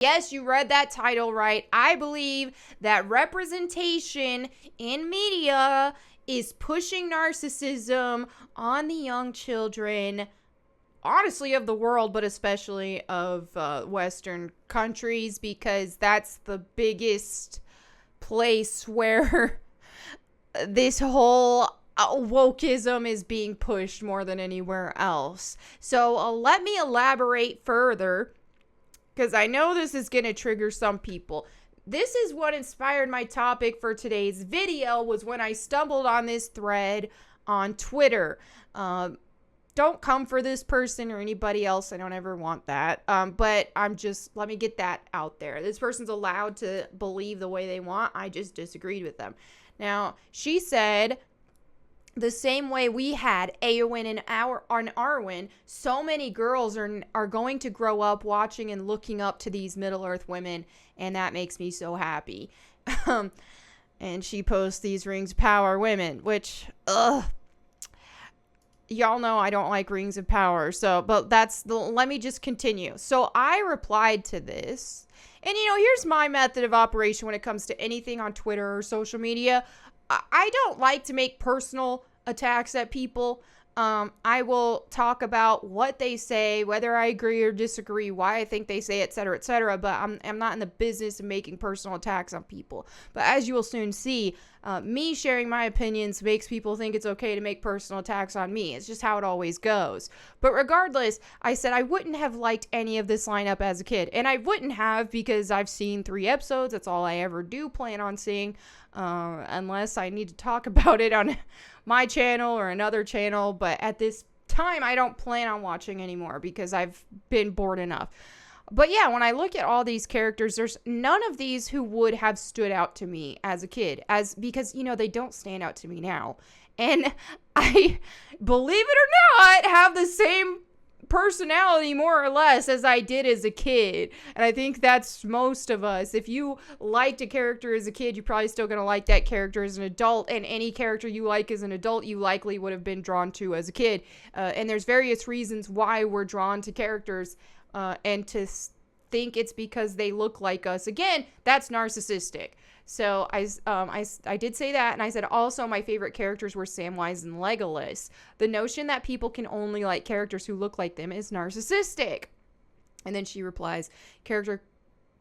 Yes, you read that title right. I believe that representation in media is pushing narcissism on the young children, honestly, of the world, but especially of Western countries, because that's the biggest place where this whole wokeism is being pushed more than anywhere else. So let me elaborate further, because I know this is going to trigger some people. This is what inspired my topic for today's video, was when I stumbled on this thread on Twitter. Don't come for this person or anybody else. I don't ever want that. But let me get that out there. This person's allowed to believe the way they want. I just disagreed with them. Now, she said, the same way we had Eowyn and Arwen, so many girls are going to grow up watching and looking up to these Middle-earth women, and that makes me so happy. And she posts these Rings of Power women, which, y'all know I don't like Rings of Power, but let me just continue. So I replied to this, and here's my method of operation when it comes to anything on Twitter or social media. I don't like to make personal attacks at people. I will talk about what they say, whether I agree or disagree, why I think they say, etc., etc., but I'm not in the business of making personal attacks on people. But as you will soon see, me sharing my opinions makes people think it's okay to make personal attacks on me. It's just how it always goes. But regardless, I said I wouldn't have liked any of this lineup as a kid. And I wouldn't have, because I've seen 3 episodes. That's all I ever do plan on seeing, unless I need to talk about it on my channel or another channel. But at this time, I don't plan on watching anymore because I've been bored enough. But yeah, when I look at all these characters, there's none of these who would have stood out to me as a kid, because they don't stand out to me now. And I, believe it or not, have the same personality more or less as I did as a kid. And I think that's most of us. If you liked a character as a kid, you're probably still going to like that character as an adult, and any character you like as an adult, you likely would have been drawn to as a kid. And there's various reasons why we're drawn to characters, and to think it's because they look like us. Again, that's narcissistic. So I did say that, and I said also my favorite characters were Samwise and Legolas. The notion that people can only like characters who look like them is narcissistic. And then she replies, favorite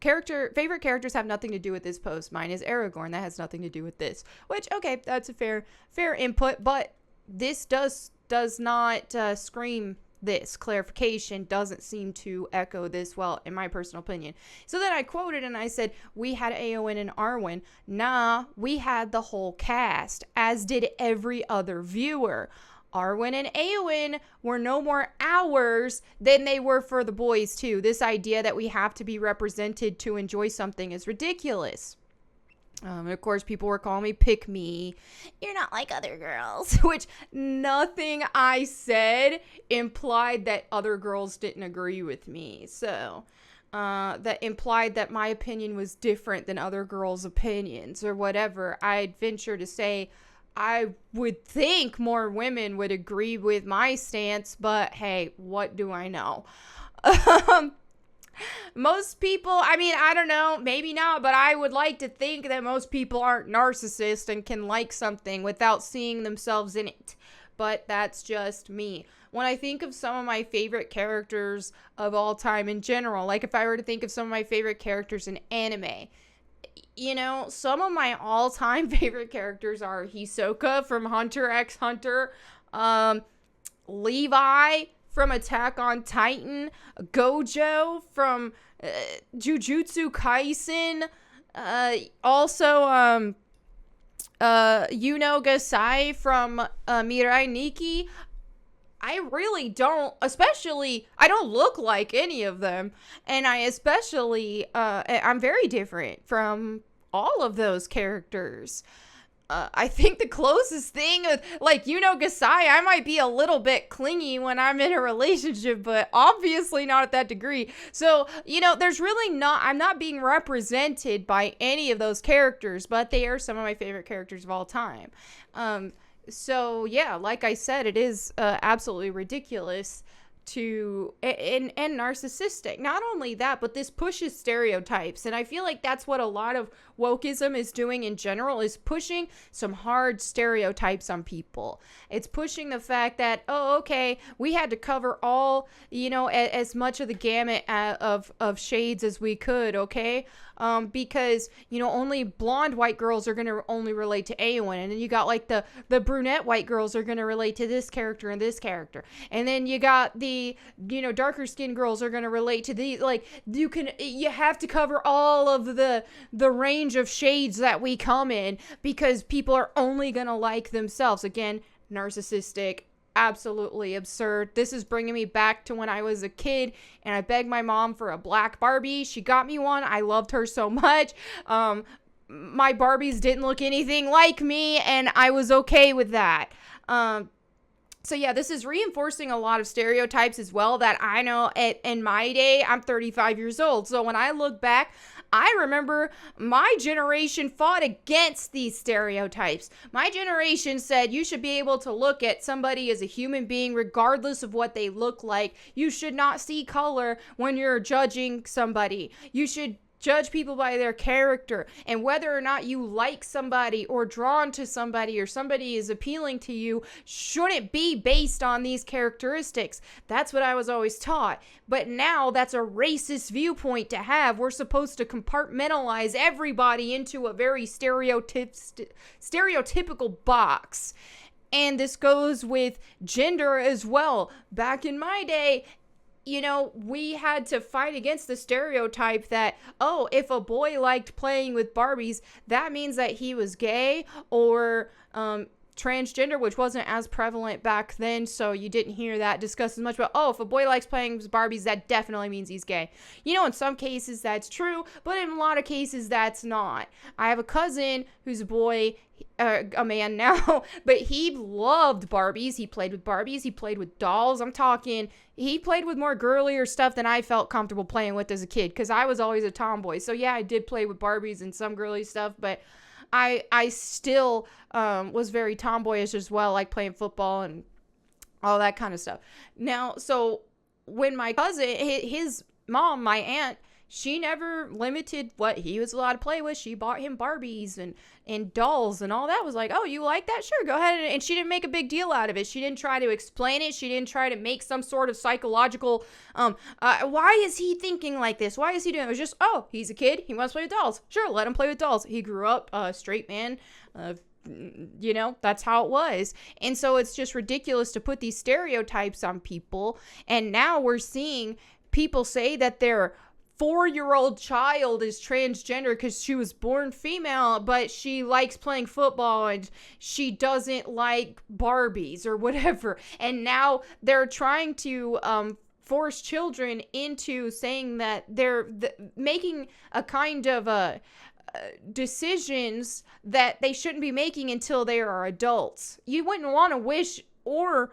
characters have nothing to do with this post. Mine is Aragorn. That has nothing to do with this. Which, okay, that's a fair input, but this does not scream this. Clarification doesn't seem to echo this well, in my personal opinion. So then I quoted and I said, we had Eowyn and Arwen. Nah, we had the whole cast, as did every other viewer. Arwen and Eowyn were no more ours than they were for the boys too. This idea that we have to be represented to enjoy something is ridiculous. And of course, people were calling me pick me. You're not like other girls. Which nothing I said implied that other girls didn't agree with me. So that implied that my opinion was different than other girls' opinions or whatever. I'd venture to say I would think more women would agree with my stance. But hey, what do I know? Most people, I don't know, maybe not, but I would like to think that most people aren't narcissists and can like something without seeing themselves in it. But that's just me. When I think of some of my favorite characters of all time in general, like if I were to think of some of my favorite characters in anime, some of my all-time favorite characters are Hisoka from Hunter x Hunter, Levi from Attack on Titan, Gojo from Jujutsu Kaisen, also Yuno Gasai from Mirai Nikki. I really don't, I don't look like any of them, and I'm very different from all of those characters. I think the closest thing, Gasai, I might be a little bit clingy when I'm in a relationship, but obviously not at that degree. So, there's really I'm not being represented by any of those characters, but they are some of my favorite characters of all time. So, yeah, like I said, it is absolutely ridiculous and narcissistic. Not only that, but this pushes stereotypes, and I feel like that's what a lot of wokeism is doing in general, is pushing some hard stereotypes on people. It's pushing the fact that, oh, okay, we had to cover all, as much of the gamut of shades as we could, okay? Because, only blonde white girls are going to only relate to Aowen. And then you got like the brunette white girls are going to relate to this character and this character. And then you got the, darker skinned girls are going to relate to these. Like, you have to cover all of the range of shades that we come in, because people are only going to like themselves. Again, narcissistic. Absolutely absurd. This is bringing me back to when I was a kid and I begged my mom for a black Barbie. She got me one. I loved her so much. My Barbies didn't look anything like me, and I was okay with that. So yeah, this is reinforcing a lot of stereotypes as well that I know in my day. I'm 35 years old. So when I look back, I remember my generation fought against these stereotypes. My generation said you should be able to look at somebody as a human being regardless of what they look like. You should not see color when you're judging somebody. You should judge people by their character, and whether or not you like somebody or drawn to somebody or somebody is appealing to you shouldn't be based on these characteristics. That's what I was always taught. But now that's a racist viewpoint to have. We're supposed to compartmentalize everybody into a very stereotypical box. And this goes with gender as well. Back in my day, we had to fight against the stereotype that, oh, if a boy liked playing with Barbies, that means that he was gay or transgender, which wasn't as prevalent back then, so you didn't hear that discussed as much. But, oh, if a boy likes playing with Barbies, that definitely means he's gay. In some cases that's true, but in a lot of cases that's not. I have a cousin who's a boy, a man now, but he loved Barbies. He played with Barbies. He played with dolls. I'm talking, he played with more girlier stuff than I felt comfortable playing with as a kid, because I was always a tomboy. So yeah, I did play with Barbies and some girly stuff, but I still was very tomboyish as well, like playing football and all that kind of stuff. Now, so when my cousin, his mom, my aunt, she never limited what he was allowed to play with. She bought him Barbies and dolls and all that. Was like, oh, you like that? Sure, go ahead. And she didn't make a big deal out of it. She didn't try to explain it. She didn't try to make some sort of psychological, why is he thinking like this? Why is he doing it? It was just, oh, he's a kid. He wants to play with dolls. Sure, let him play with dolls. He grew up a straight man. That's how it was. And so it's just ridiculous to put these stereotypes on people. And now we're seeing people say that they're 4-year-old child is transgender because she was born female, but she likes playing football and she doesn't like Barbies or whatever. And now they're trying to force children into saying that they're making a kind of decisions that they shouldn't be making until they are adults. You wouldn't want to wish or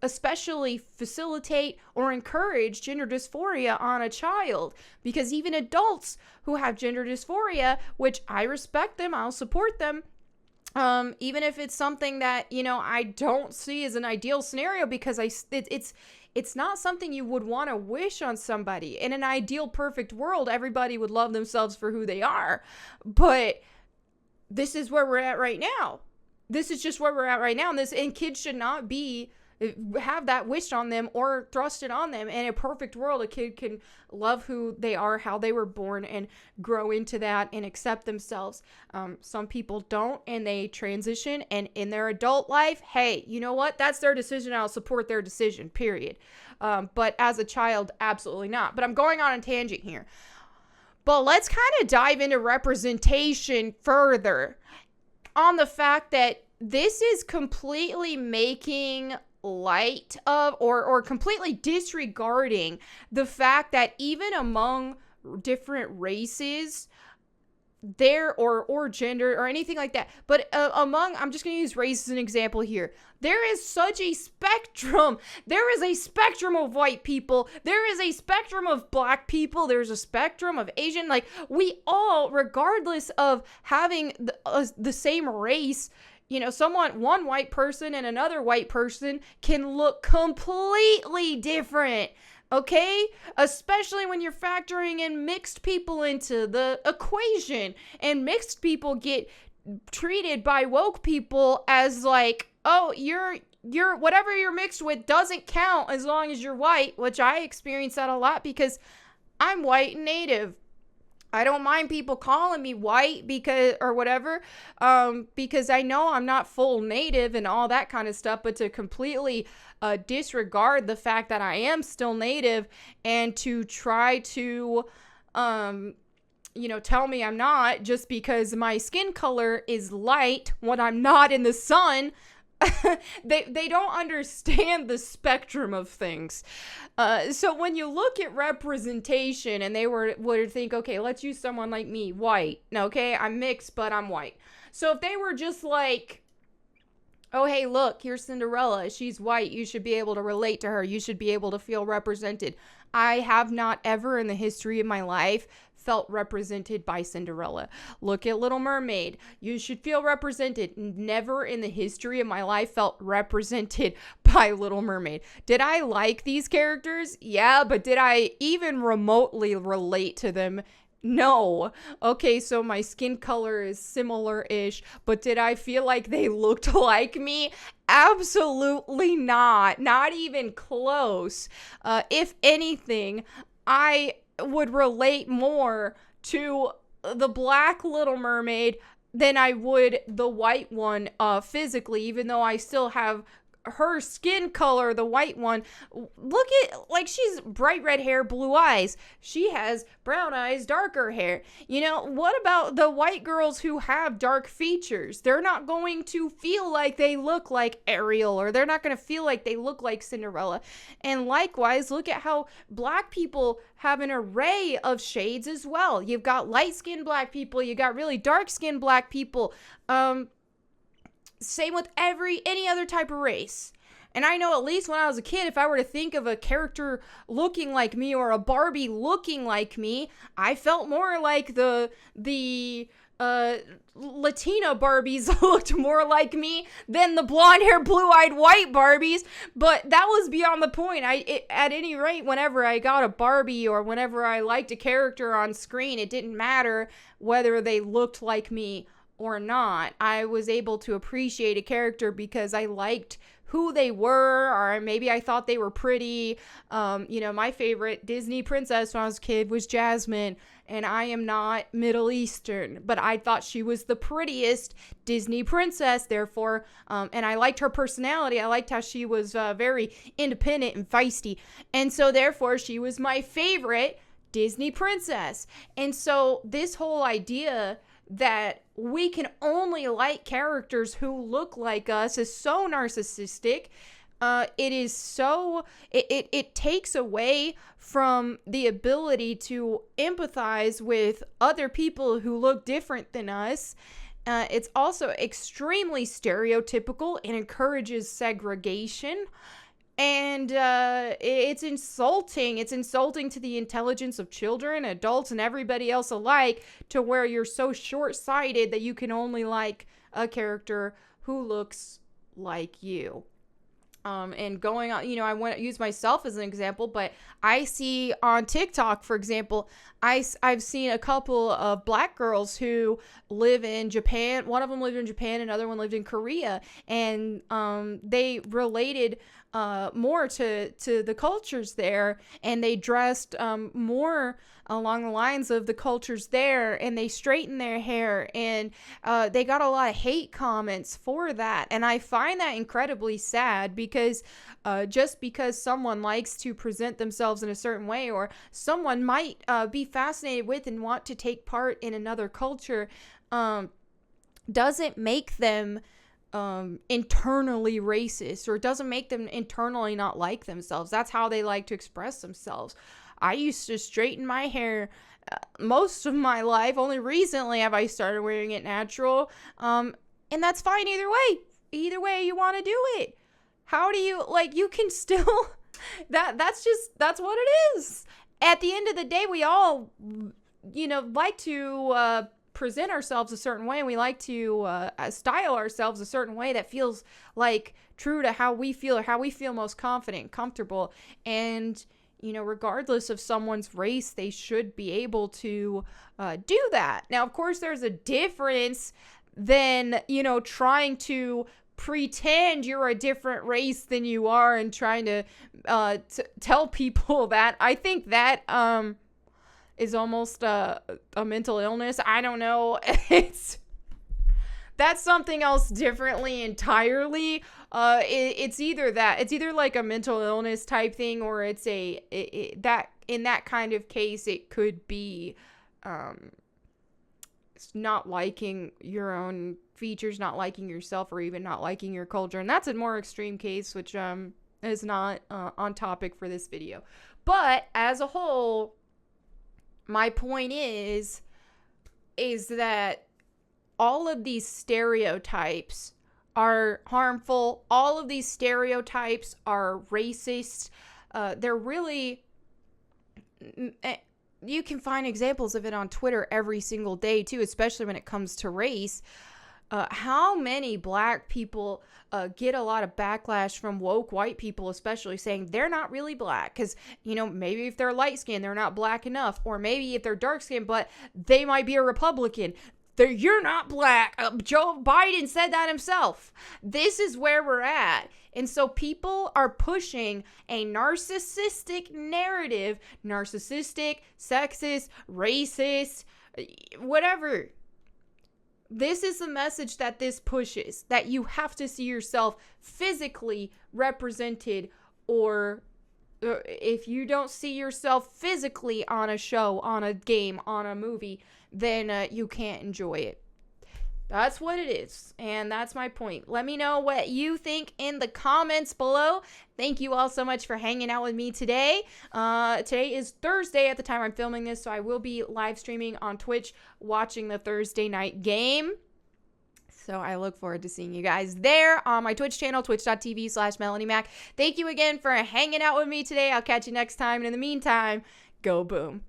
especially facilitate or encourage gender dysphoria on a child, because even adults who have gender dysphoria, which I respect them, I'll support them, even if it's something that, I don't see as an ideal scenario, because it's not something you would want to wish on somebody. In an ideal perfect world, everybody would love themselves for who they are, but this is where we're at right now. This is just where we're at right now. And kids should not have that wished on them or thrusted on them. In a perfect world, a kid can love who they are, how they were born, and grow into that and accept themselves. Some people don't, and they transition. And in their adult life, hey, you know what? That's their decision. I'll support their decision, period. But as a child, absolutely not. But I'm going on a tangent here. But let's kind of dive into representation further, on the fact that this is completely making light of or completely disregarding the fact that even among different races, there or gender or anything like that, but I'm just going to use race as an example here. There is such a spectrum. There is a spectrum of white people. There is a spectrum of black people. There's a spectrum of Asian. Like, we all, regardless of having the same race, one white person and another white person can look completely different. Okay? Especially when you're factoring in mixed people into the equation, and mixed people get treated by woke people as like, oh, you're whatever you're mixed with doesn't count as long as you're white, which I experience that a lot because I'm white and native. I don't mind people calling me white because I know I'm not full native and all that kind of stuff, but to completely disregard the fact that I am still native and to try to tell me I'm not just because my skin color is light when I'm not in the sun. They don't understand the spectrum of things. So when you look at representation and they would think, okay, let's use someone like me, white. Okay, I'm mixed, but I'm white. So if they were just like, oh, hey, look, here's Cinderella. She's white. You should be able to relate to her. You should be able to feel represented. I have not ever in the history of my life felt represented by Cinderella. Look at Little Mermaid. You should feel represented. Never in the history of my life felt represented by Little Mermaid. Did I like these characters? Yeah, but did I even remotely relate to them? No. Okay, so my skin color is similar-ish, but did I feel like they looked like me? Absolutely not. Not even close. If anything, I would relate more to the black Little Mermaid than I would the white one physically, even though I still have her skin color, the white one. Look at, like, she's bright red hair, blue eyes. She has brown eyes, darker hair. What about the white girls who have dark features? They're not going to feel like they look like Ariel, or they're not going to feel like they look like Cinderella. And likewise, look at how black people have an array of shades as well. You've got light-skinned black people, you got really dark-skinned black people. Same with any other type of race. And I know, at least when I was a kid, if I were to think of a character looking like me or a Barbie looking like me, I felt more like the Latina Barbies looked more like me than the blonde-haired, blue-eyed white Barbies. But that was beyond the point. At any rate, whenever I got a Barbie or whenever I liked a character on screen, it didn't matter whether they looked like me or not. I was able to appreciate a character because I liked who they were, or maybe I thought they were pretty. My favorite Disney princess when I was a kid was Jasmine, and I am not Middle Eastern, but I thought she was the prettiest Disney princess, therefore, and I liked her personality. I liked how she was very independent and feisty, and so therefore she was my favorite Disney princess. And so this whole idea that we can only like characters who look like us is so narcissistic. It takes away from the ability to empathize with other people who look different than us. It's also extremely stereotypical and encourages segregation. And it's insulting. It's insulting to the intelligence of children, adults, and everybody else alike, to where you're so short-sighted that you can only like a character who looks like you. And going on, I want to use myself as an example, but I see on TikTok, for example, I've seen a couple of black girls who live in Japan. One of them lived in Japan, another one lived in Korea, and they related more to the cultures there, and they dressed more along the lines of the cultures there, and they straightened their hair, and they got a lot of hate comments for that. And I find that incredibly sad, because just because someone likes to present themselves in a certain way, or someone might be fascinated with and want to take part in another culture, doesn't make them internally racist, or doesn't make them internally not like themselves. That's how they like to express themselves. I used to straighten my hair most of my life. Only recently have I started wearing it natural. And that's fine either way. Either way you want to do it. How do you, you can still, that's what it is. At the end of the day, we all, like to present ourselves a certain way, and we like to style ourselves a certain way that feels like true to how we feel, or how we feel most confident, comfortable. And, you know, regardless of someone's race, they should be able to do that. Now, of course, there's a difference than, you know, trying to pretend you're a different race than you are and trying to tell people that. I think that is almost a mental illness. I don't know. That's something else differently entirely. It's either that, it's either like a mental illness type thing, or it's that in that kind of case, it could be it's not liking your own features, not liking yourself, or even not liking your culture. And that's a more extreme case, which is not on topic for this video. But as a whole, my point is that all of these stereotypes are harmful. All of these stereotypes are racist. They're really... You can find examples of it on Twitter every single day, too, especially when it comes to race. How many black people get a lot of backlash from woke white people, especially saying they're not really black because, you know, maybe if they're light skinned, they're not black enough, or maybe if they're dark skinned, but they might be a Republican. You're not black. Joe Biden said that himself. This is where we're at. And so people are pushing a narcissistic narrative, narcissistic, sexist, racist, whatever. This is the message that this pushes, that you have to see yourself physically represented, or if you don't see yourself physically on a show, on a game, on a movie, then you can't enjoy it. That's what it is, and that's my point. Let me know what you think in the comments below. Thank you all so much for hanging out with me today. Today is Thursday at the time I'm filming this, so I will be live streaming on Twitch watching the Thursday night game. So I look forward to seeing you guys there on my Twitch channel, twitch.tv/MelanieMac. Thank you again for hanging out with me today. I'll catch you next time, and in the meantime, go boom.